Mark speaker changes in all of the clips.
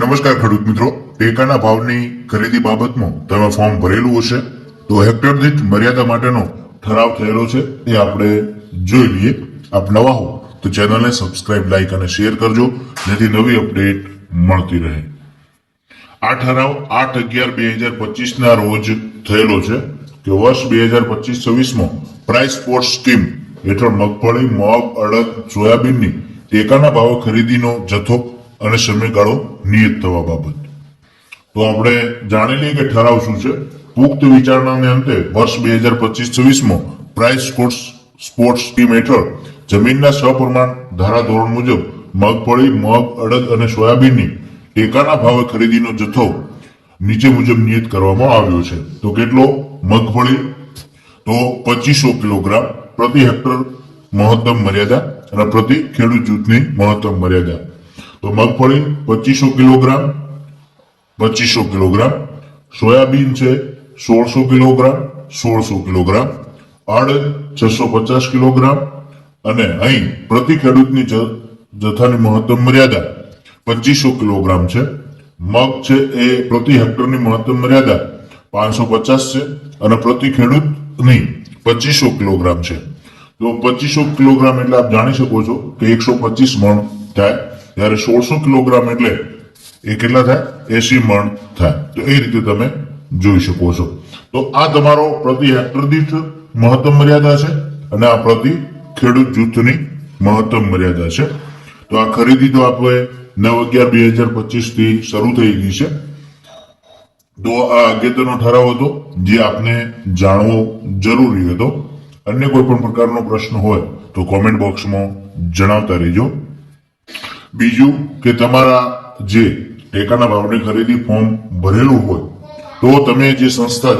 Speaker 1: નમસ્કાર ખેડૂત મિત્રો, ટેકાના ભાવની ખરીદી બાબતમાં તમે ફોર્મ ભરેલું હશે તો હેક્ટર દીઠ મર્યાદા માટેનો ઠરાવ થયેલો છે એ આપણે જોઈ લઈએ. આપ નવા હો તો ચેનલને સબસ્ક્રાઇબ, લાઈક અને શેર કરજો જેથી નવી અપડેટ મળતી રહે. આ ઠરાવ 8/11/2025 ના રોજ થયેલો છે કે વર્ષ 2025-26માં પ્રાઇસ સપોર્ટ સ્કીમ હેઠળ મગફળી, મગ, અડદ, સોયાબીનની ટેકાના ભાવે ખરીદીનો જથ્થો અને સમયગાળો નિયત થવા બાબત. તો આપણે જાણી લઈએ કે ઠરાવ શું છે. પુખ્ત વિચારણાને અંતે વર્ષ 2025-26માં પ્રાઇસ સપોર્ટ સ્કીમ હેઠળ જમીનના સપ્રમાણ ધારાધોરણ મુજબ મગફળી, મગ, અડદ અને સોયાબીનની ટેકાના ભાવે ખરીદીનો જથ્થો નીચે મુજબ નિયત કરવામાં આવ્યો છે. તો કેટલો? મગફળી તો 2500 કિલોગ્રામ પ્રતિ હેક્ટર મહત્તમ મર્યાદા અને પ્રતિ ખેડૂત જૂથની મહત્તમ મર્યાદા. તો મગફળી 2500 કિલોગ્રામ, સોયાબીન છે 1600 કિલોગ્રામ, અડદ 650 કિલોગ્રામ અને અહીં પ્રતિ ખેડૂતની જથ્થાની મહત્તમ મર્યાદા 2500 કિલોગ્રામ છે. મગ છે એ પ્રતિ હેક્ટરની મહત્તમ મર્યાદા 550 છે અને પ્રતિ ખેડૂતની 2500 કિલોગ્રામ છે. તો 2500 કિલોગ્રામ એટલે આપ જાણી શકો છો કે 125 મણ થાય, જ્યારે 1600 કિલોગ્રામ એટલે એ કેટલા થાય? 80 મણ થાય. તો એ રીતે તમે જોઈ શકો છો. તો આ તમારો પ્રતિ હેક્ટર દીઠ મહત્તમ મર્યાદા છે અને આ પ્રતિ ખેડૂત જૂથની મહત્તમ મર્યાદા છે. તો આ ખરીદી તો આપણે 9/11/2025 થી શરૂ થઈ ગઈ છે. તો આ અગત્યનો ઠરાવ હતો જે આપને જાણવો જરૂરી હતો. અન્ય કોઈ પણ પ્રકારનો પ્રશ્ન હોય તો કોમેન્ટ બોક્સમાં જણાવતા રહેજો. બીજું કે તમારા જે ટેકાના ભાવની ખરીદી ફોર્મ ભરેલું હોય તો તમે જે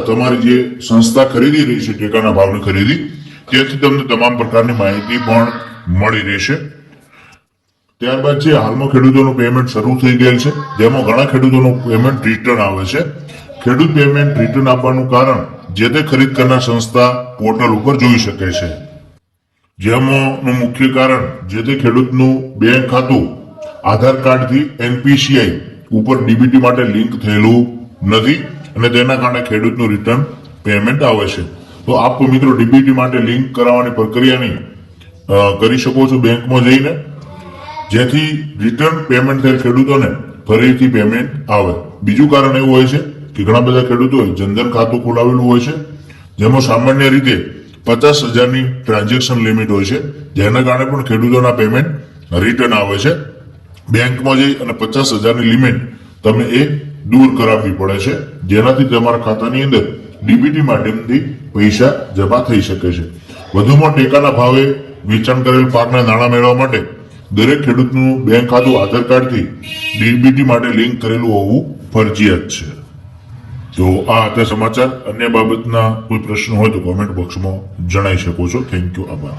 Speaker 1: તમારી જે સંસ્થા ખરીદી રહી છે ટેકાના ભાવની ખરીદી, ત્યાંથી તમને તમામ પ્રકારની માહિતી પણ મળી રહેશે. ત્યારબાદ જે હાલમાં ખેડૂતોનું પેમેન્ટ શરૂ થઈ ગયેલ છે, જેમાં ઘણા ખેડૂતોનું પેમેન્ટ રિટર્ન આવે છે. ખેડૂત પેમેન્ટ રિટર્ન આપવાનું કારણ જે તે ખરીદ કરનાર સંસ્થા પોર્ટલ ઉપર જોઈ શકે છે. જેમાંનું મુખ્ય કારણ જે તે ખેડૂતનું બેંક ખાતું આધાર કાર્ડથી NPCI ઉપર ડીબીટી માટે લિંક થયેલું નથી અને તેના કારણે ખેડૂતનું રિટર્ન પેમેન્ટ આવે છે. તો આપ મિત્રો ડીબીટી માટે લિંક કરાવવાની પ્રક્રિયાની કરી શકો છો બેંકમાં જઈને, જેથી રિટર્ન પેમેન્ટ થયેલ ખેડૂતોને ફરીથી પેમેન્ટ આવે. બીજું કારણ એવું હોય છે કે ઘણા બધા ખેડૂતોએ જનધન ખાતું ખોલાવેલું હોય છે, જેમાં સામાન્ય રીતે 50,000ની ટ્રાન્ઝેક્શન લિમિટ હોય છે, જેના કારણે પણ ખેડૂતોના પેમેન્ટ રિટર્ન આવે છે. બેંકમાં જઈ અને 50,000ની લિમિટ તમે એ દૂર કરાવવી પડે છે, જેનાથી તમારા ખાતાની અંદર ડીબીટી માધ્યમથી પૈસા જમા થઈ શકે છે. વધુમાં ટેકાના ભાવે વેચાણ કરેલ પાકના નાણાં મેળવવા માટે દરેક ખેડૂતનું બેંક ખાતું આધાર કાર્ડથી ડીબીટી માટે લિંક કરેલું હોવું ફરજિયાત છે. તો આ હતા સમાચાર. અન્ય બાબતના કોઈ પ્રશ્ન હોય તો કોમેન્ટ બોક્સમાં જણાવી શકો છો. Thank you. આભાર.